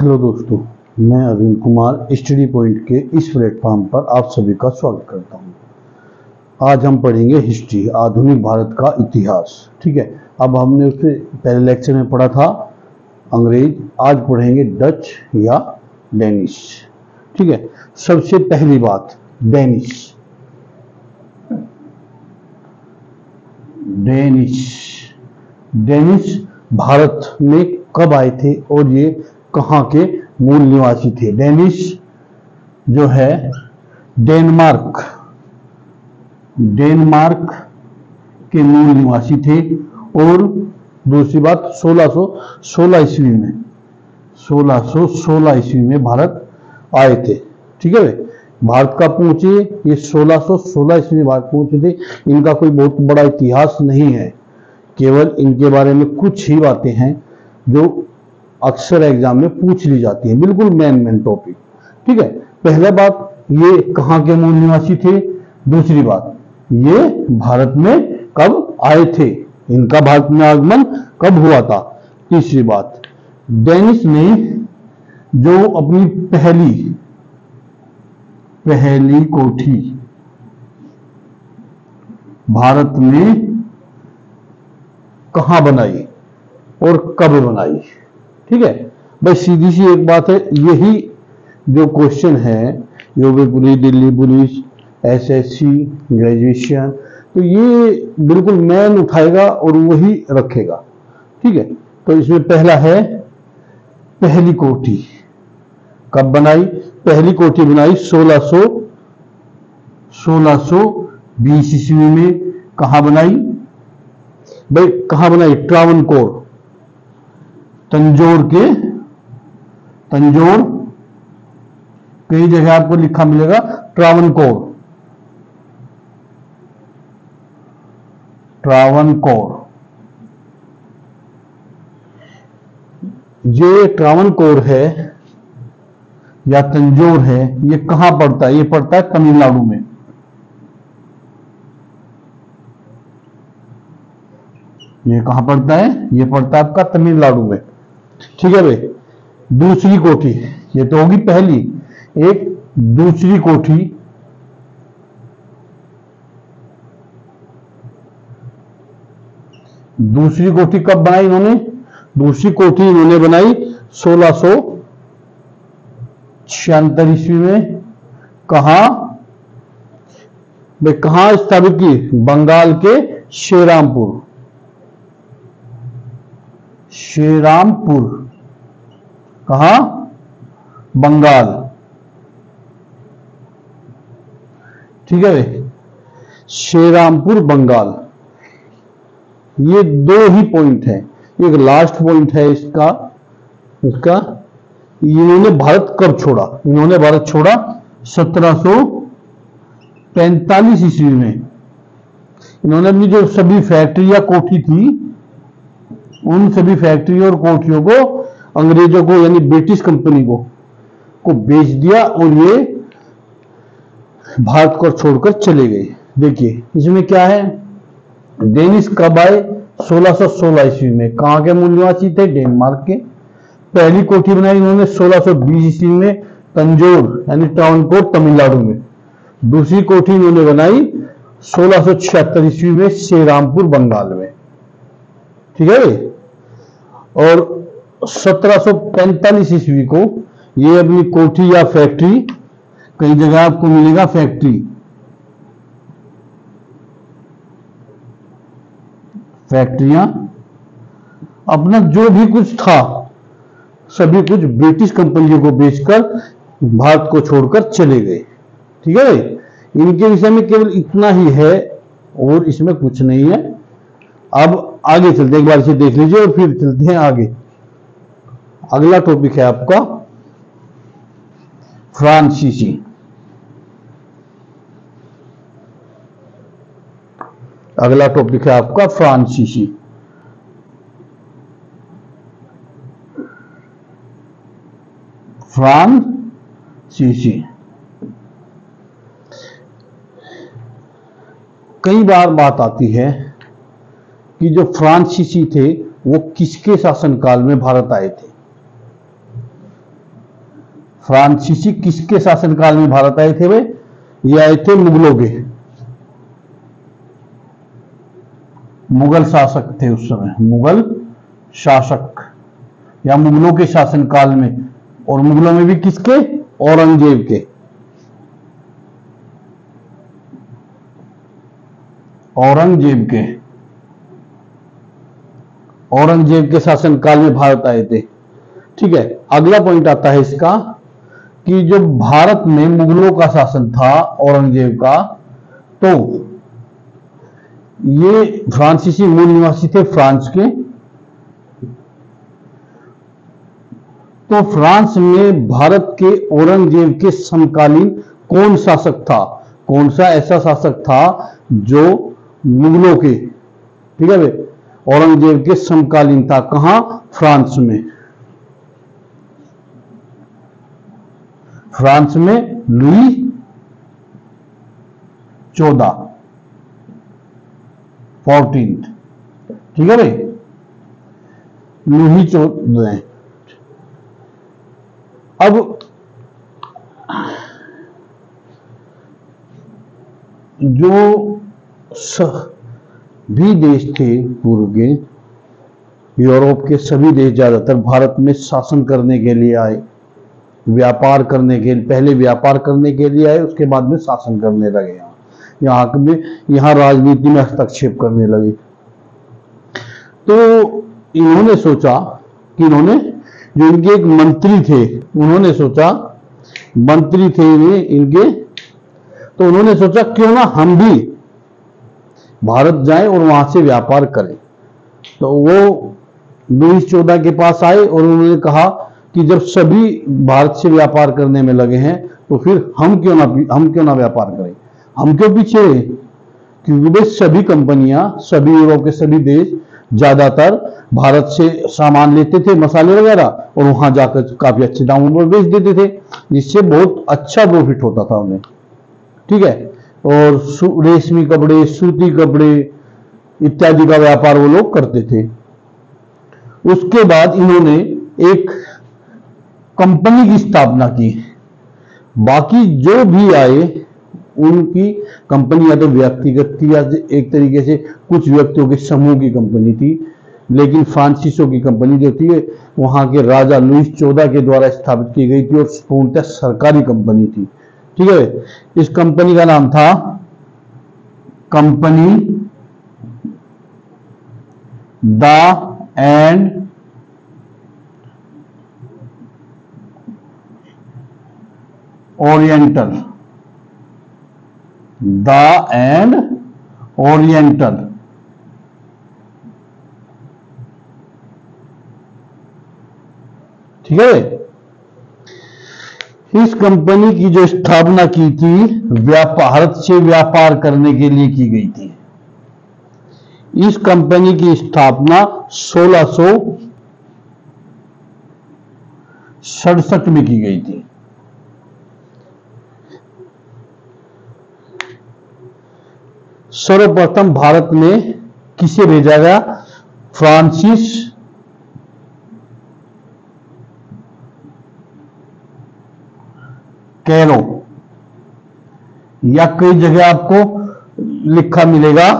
Hello दोस्तों, मैं Arvind Kumar study point के इस प्लेटफॉर्म पर आप सभी का स्वागत करता हूं। आज हम पढ़ेंगे हिस्ट्री, आधुनिक भारत का इतिहास। ठीक है, अब हमने उससे पहले लेक्चर में पढ़ा था अंग्रेज, आज पढ़ेंगे डच या डेनिश। ठीक है, सबसे पहली बात डेनिश। डेनिश भारत में कब आए थे और ये कहाँ के मूल निवासी थे? डेनिश जो है डेनमार्क के मूल निवासी थे। और दूसरी बात 1616 ईस्वी में भारत आए थे। ठीक है, भारत का पहुंचे ये 1616 ईस्वी में भारत पहुंचे थे। इनका कोई बहुत बड़ा इतिहास नहीं है, केवल इनके बारे में कुछ ही बातें हैं जो अक्सर एग्जाम में पूछ ली जाती है, बिल्कुल मेन टॉपिक। ठीक है, पहला बात ये कहाँ के मूल निवासी थे। दूसरी बात ये भारत में कब आए थे, इनका भारत में आगमन कब हुआ था। तीसरी बात डेनिश ने जो अपनी पहली कोठी भारत में कहां बनाई और कब बनाई। ठीक है भाई, सीधी सी एक बात है, यही जो क्वेश्चन है UP police, Delhi police, SSC, graduation, तो ये बिल्कुल मैन उठाएगा और वही रखेगा। ठीक है, तो इसमें पहला है पहली कोठी कब बनाई। पहली कोठी बनाई 1620 ईस्वी में। कहां बनाई भाई, कहां बनाई? ट्रावनकोर, तंजौर, कई जगह आपको लिखा मिलेगा ट्रावनकोर। ये ट्रावनकोर है या तंजौर है, ये कहां पड़ता है? ये पड़ता है तमिलनाडु में। ये कहां पड़ता है? ये पड़ता है आपका तमिलनाडु में। ठीक है भाई, दूसरी कोठी, ये तो होगी पहली। एक दूसरी कोठी कब बनाई इन्होंने? दूसरी कोठी इन्होंने बनाई 1676 ईस्वी में। कहां स्थापित की? बंगाल के श्रीरामपुर। कहां? बंगाल। ठीक है भाई, श्रीरामपुर बंगाल। ये दो ही पॉइंट है, एक लास्ट पॉइंट है इसका इन्होंने भारत कब छोड़ा? इन्होंने भारत छोड़ा 1745 ईस्वी में। इन्होंने अपनी जो सभी फैक्ट्री या कोठी थी, उन सभी फैक्ट्री और कोठियों को अंग्रेजों को यानी ब्रिटिश कंपनी को बेच दिया और ये भारत को छोड़कर चले गए। देखिए इसमें क्या है, डेनिश कब आए? 1616 ईस्वी में। कहां के मूल निवासी थे? डेनमार्क के। पहली कोठी बनाई इन्होंने 1620 ईस्वी में, तंजौर यानी ट्रावनकोर तमिलनाडु में। दूसरी कोठी इन्होंने बनाई 1676 ईस्वी में, श्रीरामपुर बंगाल में। ठीक है, और 1745 ईस्वी को ये अपनी कोठी या फैक्ट्री, कई जगह आपको मिलेगा फैक्ट्रियां, अपना जो भी कुछ था सभी कुछ ब्रिटिश कंपनियों को बेचकर भारत को छोड़कर चले गए। ठीक है, इनके विषय में केवल इतना ही है और इसमें कुछ नहीं है। अब आगे चलते, एक बार इसे देख लीजिए और फिर चलते हैं आगे। अगला टॉपिक है आपका फ्रांसीसी। अगला टॉपिक है आपका फ्रांसीसी। कई बार बात आती है कि जो फ्रांसीसी थे वो किसके शासनकाल में भारत आए थे। फ्रांसीसी किसके शासनकाल में भारत आए थे वे? ये आए थे मुगलों के, मुगल शासक थे उस समय, मुगल शासक या मुगलों के शासनकाल में। और मुगलों में भी किसके? औरंगजेब के। औरंगजेब के शासनकाल में भारत आए थे। ठीक है, अगला पॉइंट आता है इसका कि जो भारत में मुगलों का शासन था औरंगजेब का, तो ये फ्रांसीसी मूल निवासी थे फ्रांस के। तो फ्रांस में भारत के औरंगजेब के समकालीन कौन शासक था? कौन सा ऐसा शासक था जो मुगलों के, ठीक है, औरंगजेब के समकालीन था? कहां? फ्रांस में। फ्रांस में लुई 14, ठीक है भाई, लुई 14। अब जो सभी देश थे पूर्व के, यूरोप के सभी देश ज्यादातर भारत में शासन करने के लिए आए, व्यापार करने के, पहले व्यापार करने के लिए आए, उसके बाद में शासन करने लगे। यहाँ राजनीति में हस्तक्षेप करने लगे। तो इन्होंने सोचा कि जो इनके एक मंत्री थे, उन्होंने सोचा, मंत्री थे इनके, तो उन्होंने सोचा क्यों ना हम भी भारत जाएं और वहां से व्यापार करें। तो वो लुई 14 के पास आए और उन्होंने कहा कि जब सभी भारत से व्यापार करने में लगे हैं तो फिर हम क्यों ना व्यापार करें, हम क्यों पीछे हैं? क्योंकि भाई सभी कंपनियां, सभी यूरोप के सभी देश ज्यादातर भारत से सामान लेते थे, मसाले वगैरह, और वहां जाकर काफी अच्छे दामों पर बेच देते थे, जिससे बहुत अच्छा प्रॉफिट होता था उन्हें। ठीक है, और रेशमी कपड़े, सूती कपड़े इत्यादि का व्यापार वो लोग करते थे। उसके बाद इन्होंने एक कंपनी की स्थापना की। बाकी जो भी आए उनकी कंपनी या तो व्यक्तिगत थी या एक तरीके से कुछ व्यक्तियों के समूह की कंपनी थी, लेकिन फ्रांसीसियों की कंपनी जो थी वहां के राजा लुई 14 के द्वारा स्थापित की गई थी और पूर्णतः सरकारी कंपनी थी। ठीक है, इस कंपनी का नाम था company the end oriental, the end oriental. ठीक है, इस कंपनी की जो स्थापना की थी भारत से व्यापार करने के लिए की गई थी। इस कंपनी की स्थापना 1667 में की गई थी। सर्वप्रथम भारत में किसे भेजा गया? फ्रांसिस कैरो, या कई जगह आपको लिखा मिलेगा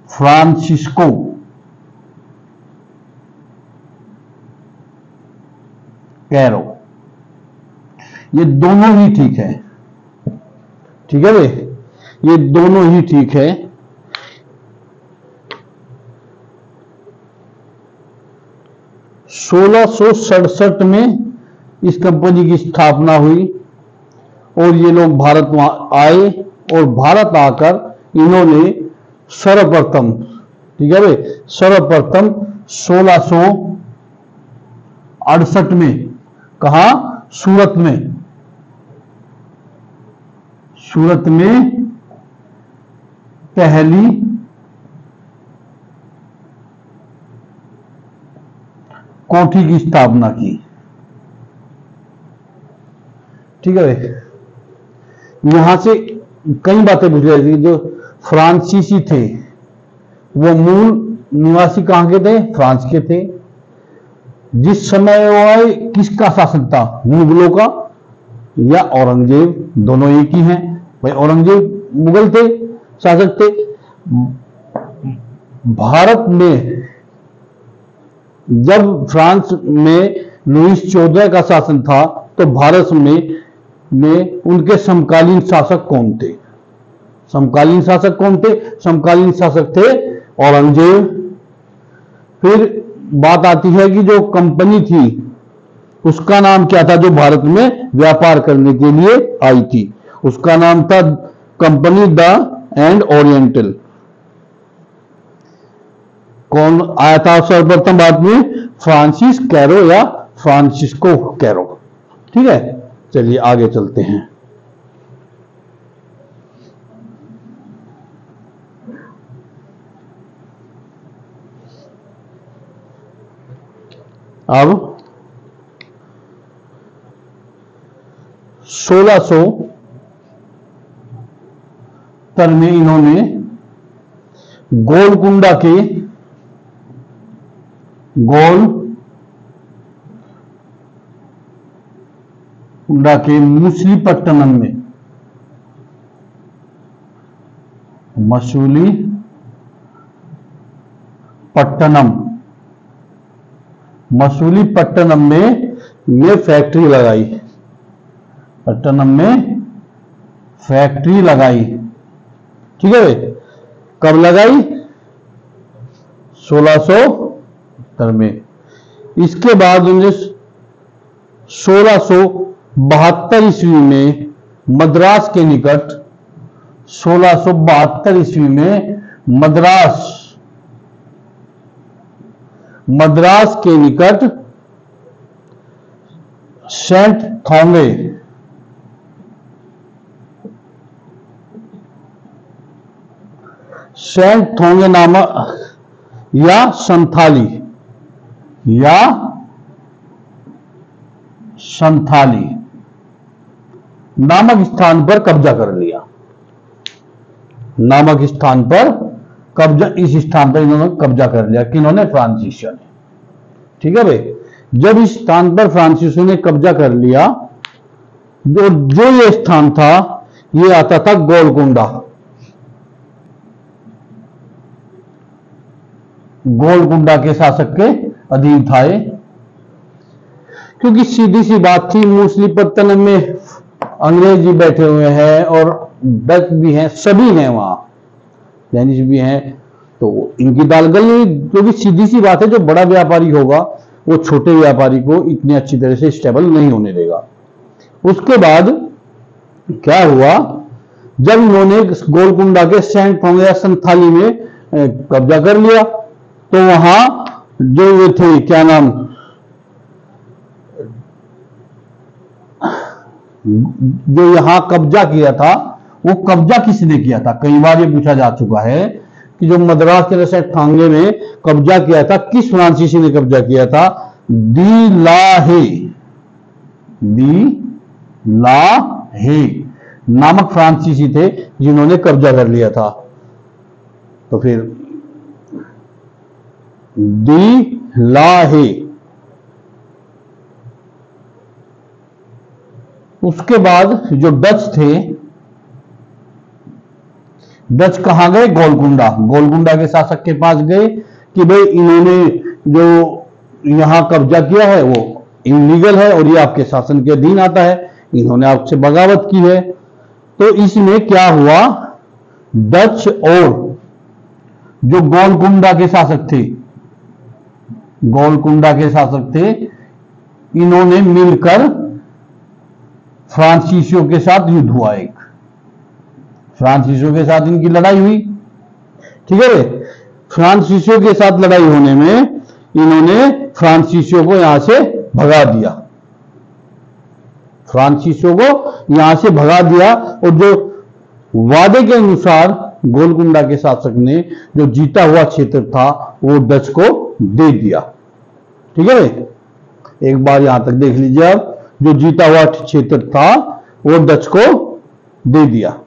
फ्रांसिस्को कैरो। ये दोनों ही ठीक है। ठीक है भाई, ये दोनों ही ठीक है। सोलह 1667 में इस कंपनी की स्थापना हुई और ये लोग भारत आए और भारत आकर इन्होंने सर्वप्रथम, ठीक है भाई, सर्वप्रथम 1668 में कहा? सूरत में पहली कोठी की स्थापना की। ठीक है, यहां से कई बातें पूछ रही थी। जो फ्रांसीसी थे वो मूल निवासी कहां के थे? फ्रांस के थे। जिस समय वह किसका शासक था, मुगलों का या औरंगजेब, दोनों एक ही हैं भाई। औरंगजेब मुगल थे, शासक थे। भारत में जब फ्रांस में लुईस 14 का शासन था, तो भारत में उनके समकालीन शासक कौन थे? समकालीन शासक कौन थे? समकालीन शासक थे औरंगजेब। फिर बात आती है कि जो कंपनी थी उसका नाम क्या था, जो भारत में व्यापार करने के लिए आई थी? उसका नाम था कंपनी द एंड ओरिएंटल। कौन आया था सर्वप्रथम भारत में? फ्रांसिस कैरो या फ्रांसिस्को कैरो। ठीक है, चलिए आगे चलते हैं। अब 1670 में इन्होंने गोलकुंडा के मछलीपट्टनम में, मसूलीपट्टनम में ये फैक्ट्री लगाई। पट्टनम में फैक्ट्री लगाई। ठीक है, कब लगाई? 1670 में। इसके बाद 1672 ईस्वी में मद्रास के निकट, 1672 ईस्वी में मद्रास के निकट सेंट थोंगे नामक या संथाली नामक स्थान पर कब्जा कर लिया। इस स्थान पर इन्होंने कब्जा कर लिया। किन्होंने? फ्रांसीसियों ने। ठीक है भाई, जब इस स्थान पर फ्रांसीसियों ने कब्जा कर लिया, जो ये स्थान था, ये आता था गोलकुंडा के शासक के अधीन था ये। क्योंकि सीधी सी बात थी, मछलीपट्टनम में अंग्रेज भी बैठे हुए हैं और डच भी हैं, सभी हैं वहां, स्पेनिश भी हैं, तो इनकी दाल गल नहीं। क्योंकि सीधी सी बात है, जो बड़ा व्यापारी होगा वो छोटे व्यापारी को इतनी अच्छी तरह से स्टेबल नहीं होने देगा। उसके बाद क्या हुआ, जब इन्होंने गोलकुंडा के सेंट थोंगे या संथाली में कब्जा कर लिया, तो वहां जो ये थे, क्या नाम, जो यहां कब्जा किया था, वो कब्जा किसने किया था? कई बार ये पूछा जा चुका है कि जो मद्रास के सेंट थांगे में कब्जा किया था, किस फ्रांसीसी ने कब्जा किया था? दी लाहे नामक फ्रांसीसी थे जिन्होंने कब्जा कर लिया था। तो फिर दी लाहे। उसके बाद जो डच थे, डच कहां गए? गोलकुंडा के शासक के पास गए कि भाई इन्होंने जो यहां कब्जा किया है वो इलीगल है और ये आपके शासन के अधीन आता है, इन्होंने आपसे बगावत की है। तो इसमें क्या हुआ, डच और जो गोलकुंडा के शासक थे, इन्होंने मिलकर फ्रांसीसियों के साथ युद्ध हुआ। एक फ्रांसीसियों के साथ इनकी लड़ाई हुई। ठीक है, फ्रांसीसियों के साथ लड़ाई होने में इन्होंने फ्रांसीसियों को यहां से भगा दिया। और जो वादे के अनुसार गोलकुंडा के शासक ने जो जीता हुआ क्षेत्र था वो डच को दे दिया। ठीक है, एक बार यहां तक देख लीजिए आप, जो जीता हुआ क्षेत्र था वो डच को दे दिया।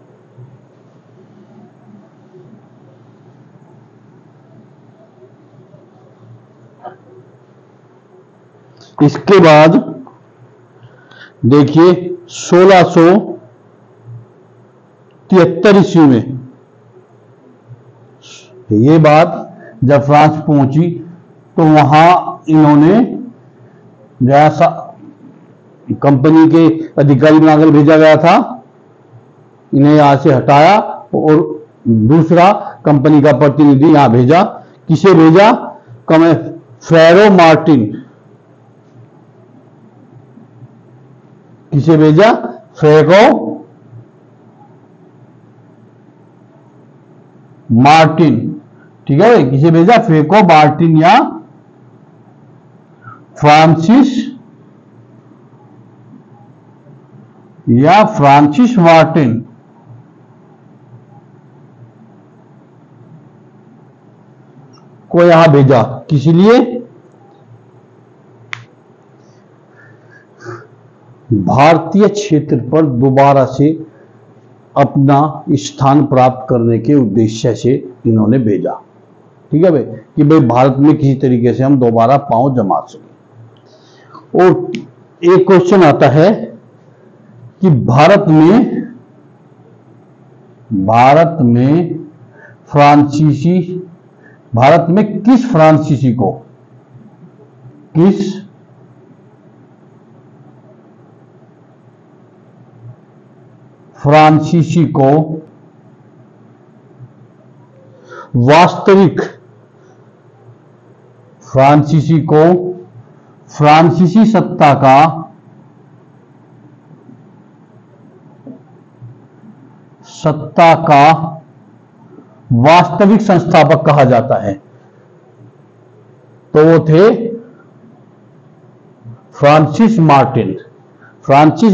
इसके बाद देखिए 1673 ईस्वी में ये बात जब फ्रांस पहुंची तो वहां इन्होंने जैसा कंपनी के अधिकारी बनाकर भेजा गया था, इन्हें यहां से हटाया और दूसरा कंपनी का प्रतिनिधि यहां भेजा। किसे भेजा? फेरो मार्टिन। किसे भेजा? फेरो मार्टिन। ठीक है, किसे भेजा? फेको मार्टिन या फ्रांसिस मार्टिन को यहां भेजा। किस लिए? भारतीय क्षेत्र पर दोबारा से अपना स्थान प्राप्त करने के उद्देश्य से इन्होंने भेजा। ठीक है भाई, कि भाई भारत में किसी तरीके से हम दोबारा पांव जमा सके। और एक क्वेश्चन आता है कि भारत में किस फ्रांसीसी को फ्रांसीसी सत्ता का वास्तविक संस्थापक कहा जाता है? तो वो थे फ्रांसिस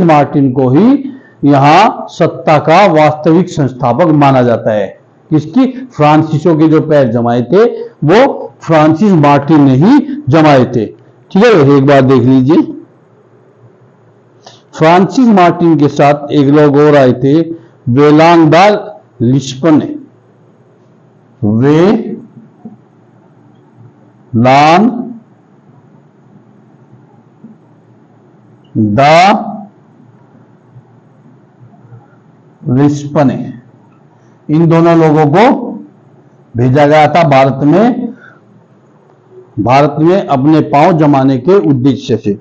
मार्टिन को ही यहां सत्ता का वास्तविक संस्थापक माना जाता है। किसकी? फ्रांसीसियों के जो पैर जमाए थे वो फ्रांसिस मार्टिन ने ही जमाए थे। ठीक है, एक बार देख लीजिए। फ्रांसिस मार्टिन के साथ एक लोग और आए थे, वेलांग दा लिस्पने। वेलांग दा लिस्पने, इन दोनों लोगों को भेजा गया था भारत में अपने पांव जमाने के उद्देश्य से।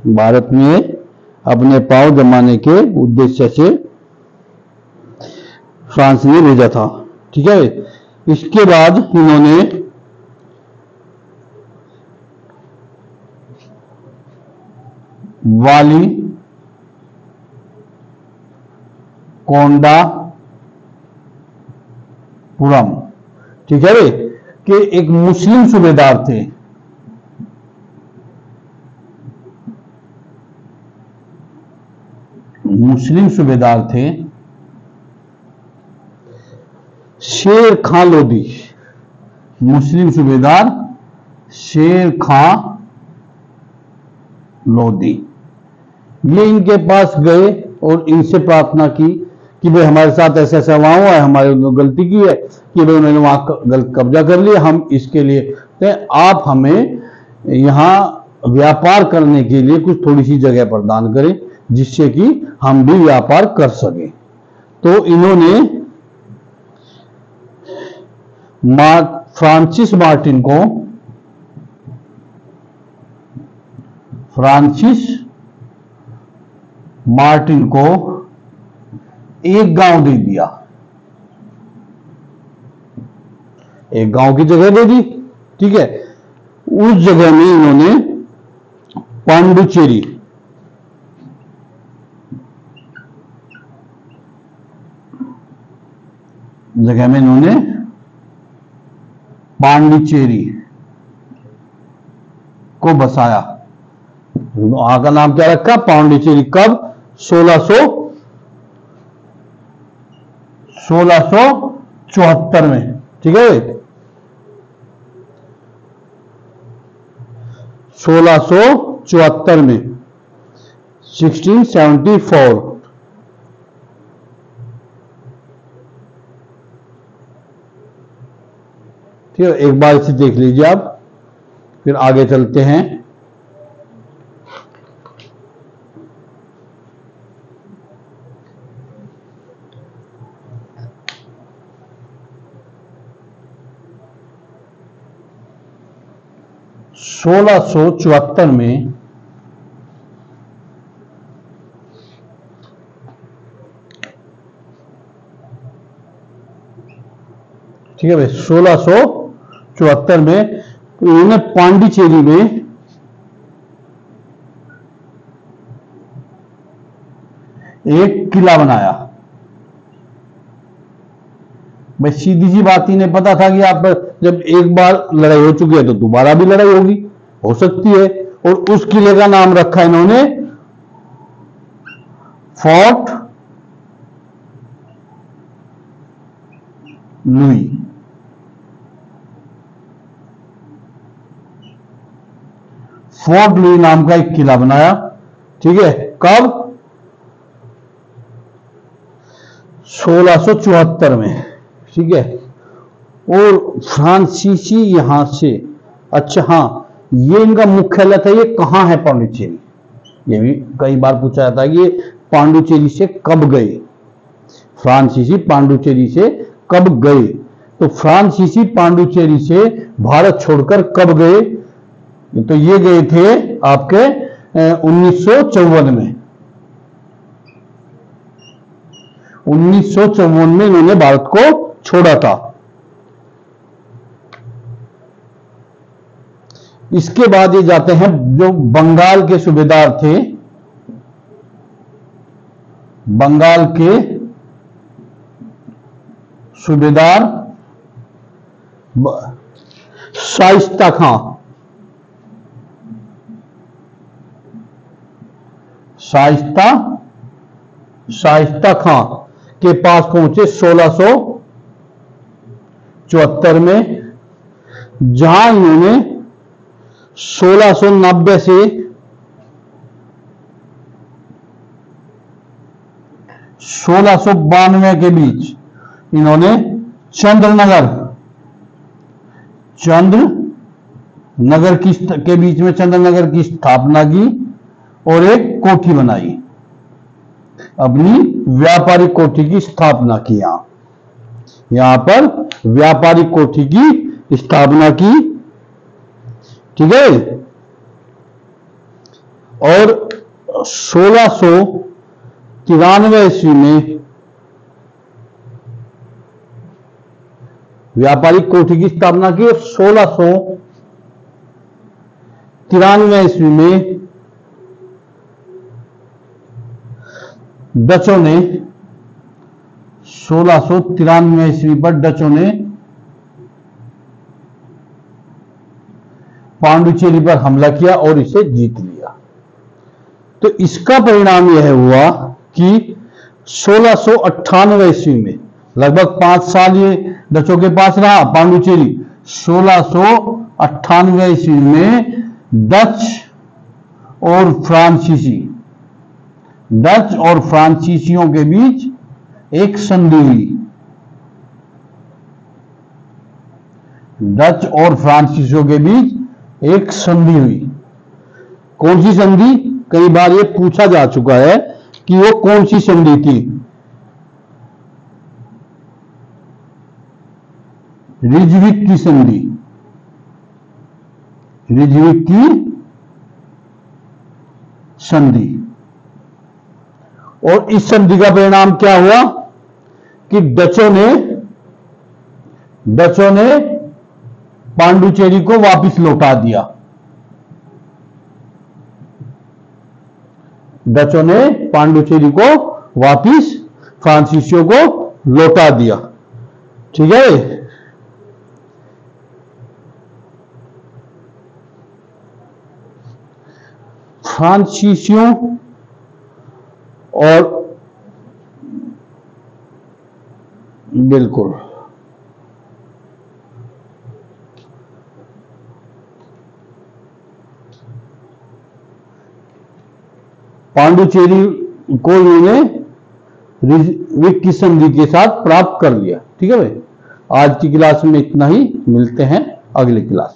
भारत में अपने पांव जमाने के उद्देश्य से फ्रांस ने भेजा था। ठीक है, इसके बाद इन्होंने वाली कोंडापुरम, ठीक है रे, कि एक मुस्लिम सूबेदार थे। शेर खां लोधी। मुस्लिम सूबेदार शेर खां लोधी, ये इनके पास गए और इनसे प्रार्थना की कि भाई हमारे साथ ऐसा ऐसा वहां हुआ है, हमारे गलती की है कि भाई उन्होंने वहां कब्जा कर लिया, हम इसके लिए तो आप हमें यहां व्यापार करने के लिए कुछ थोड़ी सी जगह प्रदान करें जिससे कि हम भी व्यापार कर सकें। तो इन्होंने फ्रांसिस मार्टिन को एक गांव दे दिया, एक गांव की जगह दे दी। ठीक है, उस जगह में इन्होंने पांडिचेरी को बसाया। वहां का नाम क्या रखा? पांडिचेरी। कब? 1674 में। ठीक है, 1674 में, 1674। ठीक है, एक बार इसे देख लीजिए आप। फिर आगे चलते हैं। सोलह सौ चौहत्तर में ठीक है भाई, 1674 में इन्होंने पांडिचेरी में एक किला बनाया। भाई सीधी सी बात, इन्हें पता था कि आप जब एक बार लड़ाई हो चुकी है तो दोबारा भी लड़ाई होगी, हो सकती है, और उस किले का नाम रखा इन्होंने फोर्ट लुई। फोर्ट लुई नाम का एक किला बनाया, ठीक है, कब? 1674 में, ठीक है। और फ्रांसीसी यहां से, अच्छा हाँ, ये इनका मुख्यालय था, ये कहां है पांडिचेरी, ये भी कई बार पूछा जाता है कि ये पांडिचेरी से कब गए, फ्रांसीसी पांडिचेरी से कब गए। तो फ्रांसीसी पांडिचेरी से भारत छोड़कर कब गए? तो ये गए थे आपके 1954 में। 1954 में इन्होंने भारत को छोड़ा था। इसके बाद ये जाते हैं, जो बंगाल के सूबेदार थे, बंगाल के सूबेदार शाइस्ता खां, शाइस्ता खां के पास पहुंचे 1674 में, जहां इन्होंने 1690 से 1692 के बीच इन्होंने चंद्रनगर के बीच में चंद्रनगर की स्थापना की और एक कोठी बनाई, अपनी व्यापारिक कोठी की स्थापना की। यहां पर व्यापारिक कोठी की स्थापना की, ठीक है। और 1693 ईस्वी में व्यापारिक कोठी की स्थापना की, और 1693 ईस्वी में डचों ने 1693 ईस्वी पर डचों ने पांडिचेरी पर हमला किया और इसे जीत लिया। तो इसका परिणाम यह हुआ कि 1698 ईस्वी में, लगभग 5 साल ये डचों के पास रहा पांडिचेरी। 1698 ईस्वी में डच और फ्रांसीसियों के बीच एक संधि हुई। डच और फ्रांसीसियों के बीच एक संधि हुई। कौन सी संधि? कई बार ये पूछा जा चुका है कि वो कौन सी संधि थी। रिजविक की संधि, रिजविक की संधि। और इस संधि का परिणाम क्या हुआ कि डचों ने पांडिचेरी को वापस लौटा दिया। डचों ने पांडिचेरी को वापस फ्रांसीसियों को लौटा दिया, ठीक है। फ्रांसीसियों और बिल्कुल पांडिचेरी को इन्होंने रिजविक की संधि के साथ प्राप्त कर लिया, ठीक है भाई। आज की क्लास में इतना ही, मिलते हैं अगली क्लास।